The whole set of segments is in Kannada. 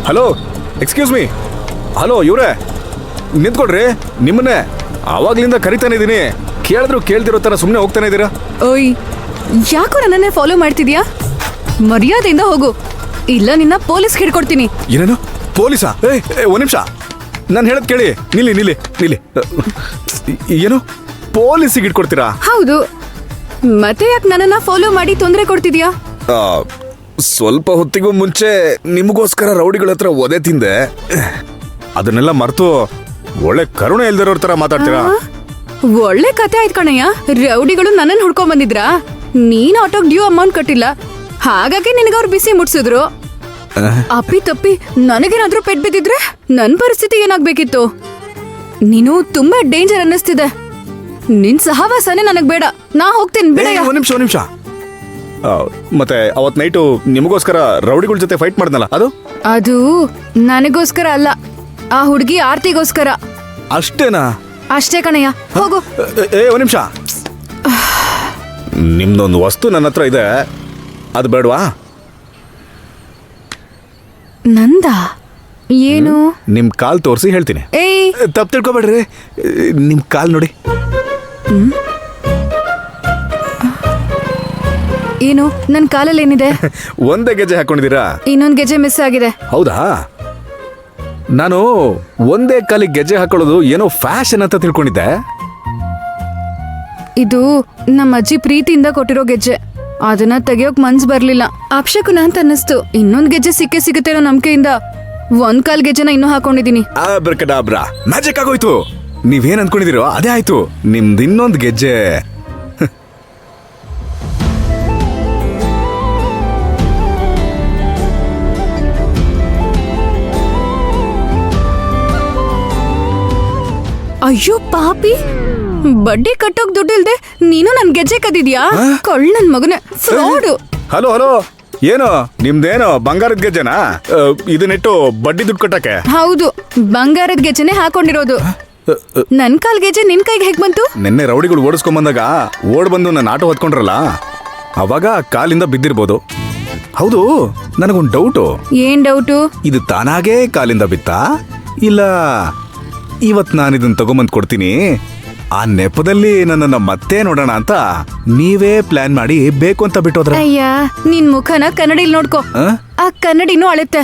Hello, excuse me. ಹಲೋ ಇವ್ರೆ, ನಿಂತ್ಕೊಡ್ರಿ. ನಿಮ್ಮನ್ನೇ ಆವಾಗ್ಲಿಂದ ಕರಿತಾನೆ ಇದೀನಿ. ಕೇಳಿದ್ರು ಕೇಳ್ತಿರೋ ತರ ಸುಮ್ಮನೆ ಹೋಗ್ತಾನೆ ಇದ್ದೀರಾ? ಓಯ್, ಯಾಕೋ ನನ್ನನ್ನೇ ಫಾಲೋ ಮಾಡ್ತಿದ್ಯಾ? ಮರ್ಯಾದೆಯಿಂದ ಹೋಗು, ಇಲ್ಲ ನಿನ್ನ ಪೊಲೀಸ್ ಹಿಡ್ಕೊಡ್ತೀನಿ. ಏನೇನು ಪೊಲೀಸಾ? ಒಂದ್ ನಿಮಿಷ, ನಾನು ಹೇಳದ್ ಕೇಳಿ. ನಿಲ್ಲಿ ನಿಲ್ಲಿ ನಿಲ್ಲಿ. ಏನು ಪೊಲೀಸಿಗೆ ಇಟ್ಕೊಡ್ತೀರಾ? ಹೌದು, ಮತ್ತೆ ಯಾಕೆ ನನ್ನನ್ನ ಫಾಲೋ ಮಾಡಿ ತೊಂದರೆ ಕೊಡ್ತಿದ್ಯಾ? ಸ್ವಲ್ಪ ಹೊತ್ತಿಗೂ ಮುಂಚೆ ನಿಮಗೋಸ್ಕರ ರೌಡಿಗಳ ಹತ್ರ ಒದೆ ತಿಂದೆ. ಅದನ್ನೆಲ್ಲ ಮರ್ತು ಒಳ್ಳೆ ಕರುಣೆ ಇಲ್ದಿರೋರ್ ತರ ಮಾತಾಡ್ತೀರಾ? ಒಳ್ಳೆ ಕತೆ ಆಯ್ತು ಕಣಯ್ಯ. ರೌಡಿಗಳು ನನ್ನನ್ನು ಹುಡ್ಕೊಂಡ್ ಬಂದಿದ್ರಾ? ನೀನ್ ಆಟೋಗ್ ಡ್ಯೂ ಅಮೌಂಟ್ ಕಟ್ಟಿಲ್ಲ, ಹಾಗಾಗಿ ನಿನಗವ್ರು ಬಿಸಿ ಮುಟ್ಸಿದ್ರು. ಅಪ್ಪಿ ತಪ್ಪಿ ನನಗೇನಾದ್ರೂ ಪೆಟ್ ಬಿದ್ದಿದ್ರೆ ನನ್ ಪರಿಸ್ಥಿತಿ ಏನಾಗ್ಬೇಕಿತ್ತು? ನೀನು ತುಂಬಾ ಡೇಂಜರ್ ಅನ್ನಿಸ್ತಿದೆ. ನಿನ್ ಸಹವಾಸನೆ ನನಗ್ ಬೇಡ, ನಾ ಹೋಗ್ತೀನಿ ಬಿಡಯ್ಯ. ಒಂದ್ ನಿಮಿಷ. ಮತ್ತೆ ಅವತ್ ನೈಟು ನಿಮಗೋಸ್ಕರ ರೌಡಿಗಳ ಜೊತೆ ಫೈಟ್ ಮಾಡ್ದಲ್ಲ, ಅದು ನನಗೋಸ್ಕರ ಅಲ್ಲ, ಆ ಹುಡುಗಿ ಆರ್ತಿಗೋಸ್ಕರ. ಅಷ್ಟೇನಾ? ಅಷ್ಟೇ ಕಣಯ್ಯ, ಹೋಗು. ಒಂದ್ ನಿಮಿಷ. ನಿಮ್ದೊಂದು ವಸ್ತು ನನ್ನ ಹತ್ರ ಇದೆ, ಅದು ಬೇಡವಾ? ನಂದ? ಏನು? ನಿಮ್ ಕಾಲ್ ತೋರಿಸಿ ಹೇಳ್ತೀನಿ. ತಪ್ಪು ತಿಳ್ಕೊಬೇಡ್ರಿ, ನಿಮ್ ಕಾಲ್ ನೋಡಿ. ಏನು ನನ್ ಕಾಲಲ್ಲಿ ಏನಿದೆ? ಒಂದೇ ಗೆಜೆ ಹಾಕೊಂಡಿದ್ದೀರಾ? ಇನ್ನೊಂದ್ ಗೆಜೆ ಮಿಸ್ ಆಗಿದೆ. ಹೌದಾ? ನಾನು ಒಂದೇ ಕಾಲಿಗೆ ಗೆಜೆ ಹಾಕೊಳ್ಳೋದು ಏನೋ ಫ್ಯಾಷನ್ ಅಂತ ತಿಳ್ಕೊಂಡಿದ್ದೆ. ಇದು ನಮ್ಮ ಅಜ್ಜಿ ಪ್ರೀತಿಯಿಂದ ಕೊಟ್ಟಿರೋ ಗೆಜ್ಜೆ. ಅದನ್ನ ತೆಗಿಯೋಕ್ ಮನ್ಸ್ ಬರ್ಲಿಲ್ಲ, ಅಪ್ಶಕುನ ಅಂತ ಅನ್ನಿಸ್ತು. ಇನ್ನೊಂದ್ ಗೆಜ್ಜೆ ಸಿಗುತ್ತೆ ಅನ್ನೋ ನಂಬಿಕೆಯಿಂದ ಒಂದ್ ಕಾಲ್ ಗೆಜ್ಜೆನ ಇನ್ನೂ ಹಾಕೊಂಡಿದೀನಿ. ಆಬ್ರಕಡಾಬ್ರಾ, ಮ್ಯಾಜಿಕ್ ಆಗೋಯ್ತು. ನೀವೇನ್ ಅನ್ಕೊಂಡಿದಿರೋ ಅದೇ ಆಯ್ತು. ನಿಮ್ದು ಇನ್ನೊಂದ್ ಗೆಜ್ಜೆ. ಅಯ್ಯೋ ಪಾಪಿ, ಬಡ್ಡಿ ಕಟ್ಟೋಕ್ ದುಡ್ಡಿಲ್ದೆ ನೀನು ನನ್ ಗೆಜ್ಜೆ ಕದಿದ್ಯಾ? ಕೊಳ್ಳ್ ನನ್ ಮಗನೇ, ಫ್ರಾಡು. ಹಲೋ ಹಲೋ, ಏನು ನಿಮ್ದೇನೋ ಬಂಗಾರದ ಗೆಜ್ಜೆನಾ? ಇದನ್ನಿಟ್ಟು ಬಡ್ಡಿ ದುಡ್ಡು ಕಟ್ಟಕ್ಕೆ? ಹೌದು, ಬಂಗಾರದ ಗೆಜ್ಜೆನೆ ಹಾಕೊಂಡಿರೋದು. ನನ್ ಕಾಲ್ ಗೆಜ್ಜೆ ನಿನ್ ಕೈಗೆ ಹೇಗ್ ಬಂತು? ನಿನ್ನೆ ರೌಡಿಗಳು ಓಡಿಸ್ಕೊಂಡ್ ಓಡ್ ಬಂದು ನನ್ನ ಆಟೋ ಹೊತ್ಕೊಂಡ್ರಲ್ಲ, ಅವಾಗ ಕಾಲಿಂದ ಬಿದ್ದಿರ್ಬೋದು. ಹೌದು, ನನಗೊಂದು ಡೌಟು. ಏನ್ ಡೌಟು? ಇದು ತಾನಾಗೇ ಕಾಲಿಂದ ಬಿತ್ತಾ, ಇಲ್ಲ ಇವತ್ ನಾನು ಇದನ್ನ ತಗೊಂಬಂದ್ ಕೊಡ್ತೀನಿ, ಆ ನೆಪದಲ್ಲಿ ನನ್ನನ್ನ ಮತ್ತೆ ನೋಡೋಣ ಅಂತ ನೀವೇ ಪ್ಲಾನ್ ಮಾಡಿ ಬೇಕು ಅಂತ ಬಿಟ್ಟೋದ್ರ? ಅಯ್ಯ, ನಿನ್ ಮುಖನ ಕನ್ನಡಿಲ್ ನೋಡ್ಕೋ. ಆ ಕನ್ನಡಿನೂ ಅಳುತ್ತೆ.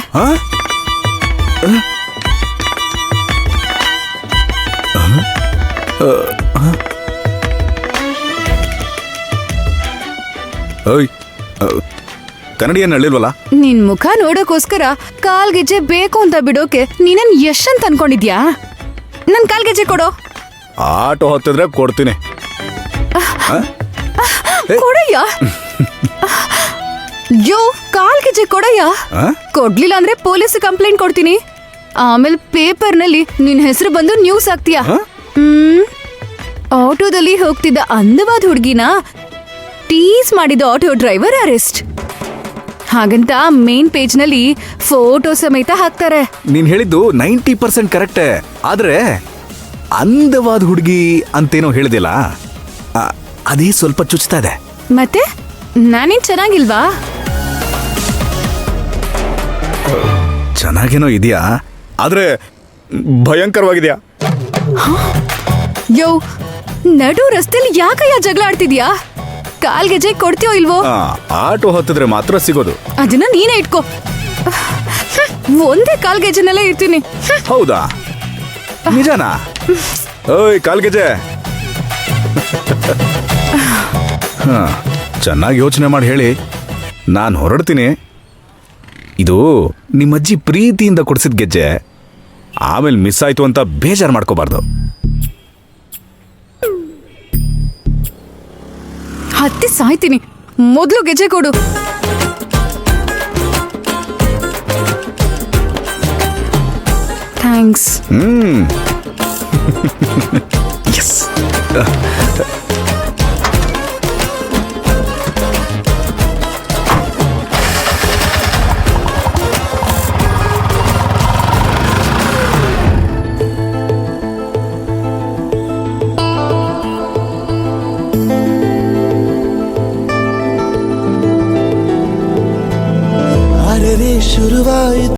ಕನ್ನಡಿಯನ್ನ ಅಳಿಲ್ವಲ್ಲ? ನಿನ್ ಮುಖ ನೋಡೋಕೋಸ್ಕರ ಕಾಲ್ ಗೆಜ್ಜೆ ಬೇಕು ಅಂತ ಬಿಡೋಕೆ ನೀನನ್ ಎಷ್ಟಂತ ಅನ್ಕೊಂಡಿದ್ಯಾ? ನನ್ ಕಾಲ್ ಗೆಜ್ಜೆ ಕೊಡೋ. ಆಟೋ ಹತ್ತಿದ್ರೆ ಕೊಡ್ತೀನಿ. ಕೊಡಯ್ಯ. ಯೋ, ಕಾಲ್ ಗೆಜ್ಜೆ ಕೊಡಯ್ಯ. ಕೊಡ್ಲಿಲ್ಲ ಅಂದ್ರೆ ಪೊಲೀಸ್ ಕಂಪ್ಲೇಂಟ್ ಕೊಡ್ತೀನಿ. ಆಮೇಲೆ ಪೇಪರ್ ನಲ್ಲಿ ನಿನ್ ಹೆಸರು ಬಂದು ನ್ಯೂಸ್ ಆಗ್ತೀಯಾ. ಆಟೋದಲ್ಲಿ ಹೋಗ್ತಿದ್ದ ಅಂದವಾದ ಹುಡುಗಿನ ಟೀಸ್ ಮಾಡಿದ ಆಟೋ ಡ್ರೈವರ್ ಅರೆಸ್ಟ್. ಹಾಗಂತ ಮೇನ್ ಪೇಜ್ ನಲ್ಲಿ ಫೋಟೋ ಸಮೇತ ಹಾಕ್ತಾರೆ. ನೀನ್ ಹೇಳಿದ್ದು 90% ಕರೆಕ್ಟೇ, ಆದ್ರೆ ಅಂದವಾದ ಹುಡುಗಿ ಅಂತೇನೋ ಹೇಳಿದಿಲ್ಲ, ಅದೇ ಸ್ವಲ್ಪ ಚುಚ್ತಾ ಇದೆ. ಮತ್ತೆ ನಾನೇನ್ ಚೆನ್ನಾಗಿಲ್ವಾ? ಚೆನ್ನಾಗೇನೋ ಇದೆಯಾ, ಆದ್ರೆ ಭಯಂಕರವಾಗಿದ್ಯಾ. ಯೋ, ನಡು ರಸ್ತೆಲಿ ಯಾಕಯ್ಯ ಜಗಳ ಆಡ್ತಿದ್ಯಾ? ಕಾಲ್ ಗೆಜ್ಜೆ ಕೊಡ್ತೀಯೋ ಇಲ್ವೋ? ಆಟೋ ಹತ್ತಿದ್ರೆ ಮಾತ್ರ ಸಿಗೋದು. ಅದನ್ನ ನೀನೇ ಇಟ್ಕೋ. ಒಂದೇ ಕಾಲ್ ಗೆಜ್ಜೆನಲ್ಲೇ ಇರ್ತೀನಿ. ಹೌದಾ? ನಿಜನಾ? ಓಯ್ ಕಾಲ್ ಗೆಜ್ಜೆ, ಚೆನ್ನಾಗಿ ಯೋಚನೆ ಮಾಡಿ ಹೇಳಿ, ನಾನು ಹೊರಡ್ತೀನಿ. ಇದು ನಿಮ್ಮಜ್ಜಿ ಪ್ರೀತಿಯಿಂದ ಕೊಡಿಸಿದ ಗೆಜ್ಜೆ, ಆಮೇಲೆ ಮಿಸ್ ಆಯ್ತು ಅಂತ ಬೇಜಾರು ಮಾಡ್ಕೋಬಾರ್ದು. ಹತ್ತಿ ಸಾಯ್ತೀನಿ, ಮೊದ್ಲು ಗೆಜ್ಜೆ ಕೊಡು. ಥ್ಯಾಂಕ್ಸ್. ಎಸ್. ಶುರುವಾಯಿತು.